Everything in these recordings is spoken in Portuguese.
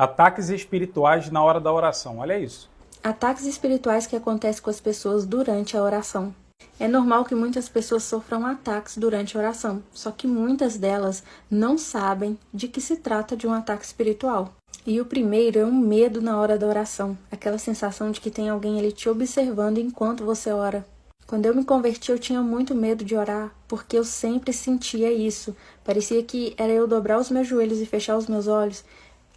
Ataques espirituais na hora da oração, olha isso. Ataques espirituais que acontecem com as pessoas durante a oração. É normal que muitas pessoas sofram ataques durante a oração, só que muitas delas não sabem de que se trata de um ataque espiritual. E o primeiro é um medo na hora da oração, aquela sensação de que tem alguém ali te observando enquanto você ora. Quando eu me converti, eu tinha muito medo de orar, porque eu sempre sentia isso. Parecia que era eu dobrar os meus joelhos e fechar os meus olhos.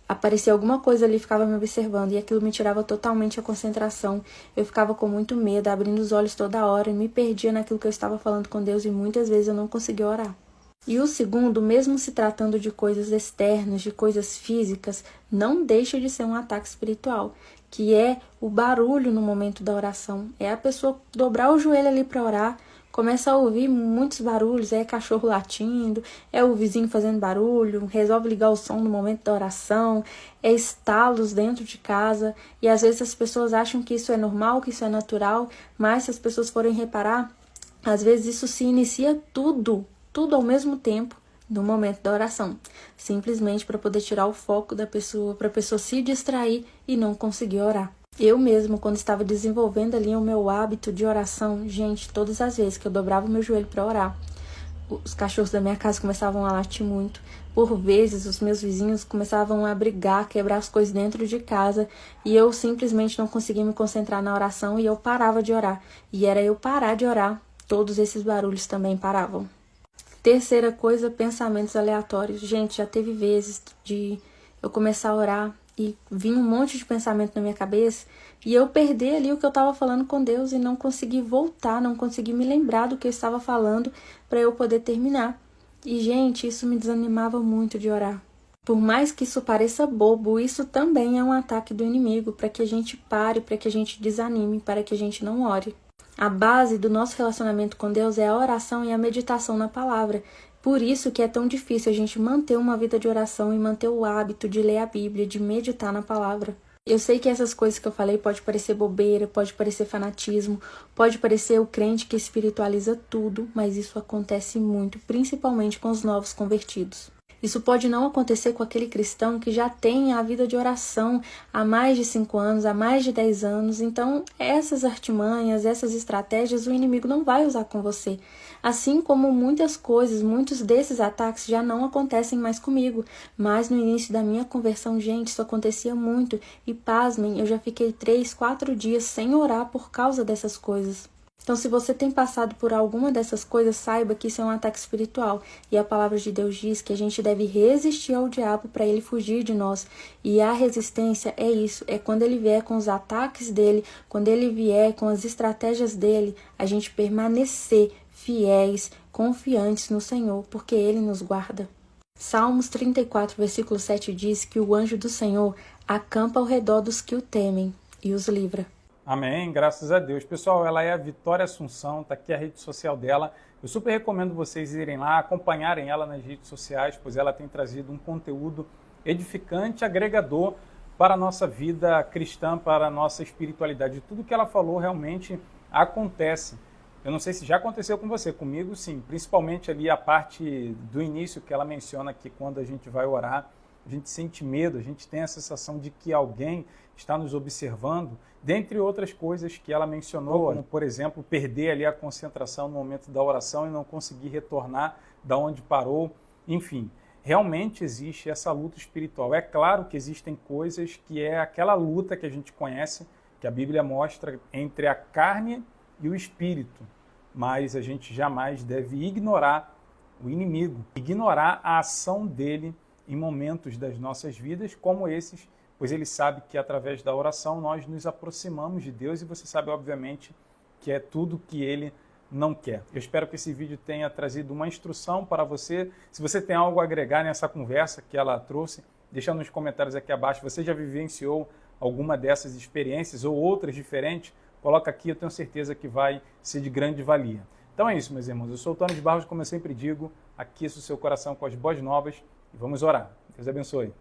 Aparecia alguma coisa ali, ficava me observando, e aquilo me tirava totalmente a concentração. Eu ficava com muito medo, abrindo os olhos toda hora, e me perdia naquilo que eu estava falando com Deus, e muitas vezes eu não conseguia orar. E o segundo, mesmo se tratando de coisas externas, de coisas físicas, não deixa de ser um ataque espiritual, que é o barulho no momento da oração. É a pessoa dobrar o joelho ali para orar, começa a ouvir muitos barulhos, é cachorro latindo, é o vizinho fazendo barulho, resolve ligar o som no momento da oração, é estalos dentro de casa, e às vezes as pessoas acham que isso é normal, que isso é natural, mas se as pessoas forem reparar, às vezes isso se inicia tudo ao mesmo tempo, no momento da oração, simplesmente para poder tirar o foco da pessoa, para a pessoa se distrair e não conseguir orar. Eu mesmo, quando estava desenvolvendo ali o meu hábito de oração, gente, todas as vezes que eu dobrava o meu joelho para orar, os cachorros da minha casa começavam a latir muito. Por vezes, os meus vizinhos começavam a brigar, quebrar as coisas dentro de casa, e eu simplesmente não conseguia me concentrar na oração e eu parava de orar. E era eu parar de orar, todos esses barulhos também paravam. Terceira coisa, pensamentos aleatórios. Gente, já teve vezes de eu começar a orar e vir um monte de pensamento na minha cabeça e eu perder ali o que eu estava falando com Deus e não conseguir voltar, não conseguir me lembrar do que eu estava falando para eu poder terminar. E, gente, isso me desanimava muito de orar. Por mais que isso pareça bobo, isso também é um ataque do inimigo para que a gente pare, para que a gente desanime, para que a gente não ore. A base do nosso relacionamento com Deus é a oração e a meditação na palavra. Por isso que é tão difícil a gente manter uma vida de oração e manter o hábito de ler a Bíblia, de meditar na palavra. Eu sei que essas coisas que eu falei pode parecer bobeira, pode parecer fanatismo, pode parecer o crente que espiritualiza tudo, mas isso acontece muito, principalmente com os novos convertidos. Isso pode não acontecer com aquele cristão que já tem a vida de oração há mais de 5 anos, há mais de 10 anos. Então, essas artimanhas, essas estratégias, o inimigo não vai usar com você. Assim como muitas coisas, muitos desses ataques já não acontecem mais comigo. Mas no início da minha conversão, gente, isso acontecia muito. E pasmem, eu já fiquei 3, 4 dias sem orar por causa dessas coisas. Então, se você tem passado por alguma dessas coisas, saiba que isso é um ataque espiritual. E a palavra de Deus diz que a gente deve resistir ao diabo para ele fugir de nós. E a resistência é isso, é quando ele vier com os ataques dele, quando ele vier com as estratégias dele, a gente permanecer fiéis, confiantes no Senhor, porque ele nos guarda. Salmos 34, versículo 7 diz que o anjo do Senhor acampa ao redor dos que o temem e os livra. Amém, graças a Deus. Pessoal, ela é a Vitória Assunção, está aqui a rede social dela. Eu super recomendo vocês irem lá, acompanharem ela nas redes sociais, pois ela tem trazido um conteúdo edificante, agregador para a nossa vida cristã, para a nossa espiritualidade. Tudo que ela falou realmente acontece. Eu não sei se já aconteceu com você, comigo sim, principalmente ali a parte do início que ela menciona que quando a gente vai orar, a gente sente medo, a gente tem a sensação de que alguém está nos observando, dentre outras coisas que ela mencionou, como, por exemplo, perder ali a concentração no momento da oração e não conseguir retornar da onde parou. Enfim, realmente existe essa luta espiritual. É claro que existem coisas que é aquela luta que a gente conhece, que a Bíblia mostra entre a carne e o espírito, mas a gente jamais deve ignorar o inimigo, ignorar a ação dele em momentos das nossas vidas como esses, pois ele sabe que através da oração nós nos aproximamos de Deus e você sabe, obviamente, que é tudo que ele não quer. Eu espero que esse vídeo tenha trazido uma instrução para você. Se você tem algo a agregar nessa conversa que ela trouxe, deixa nos comentários aqui abaixo. Você já vivenciou alguma dessas experiências ou outras diferentes? Coloca aqui, eu tenho certeza que vai ser de grande valia. Então é isso, meus irmãos. Eu sou o Tony de Barros, como eu sempre digo, aqueço o seu coração com as boas novas e vamos orar. Deus abençoe.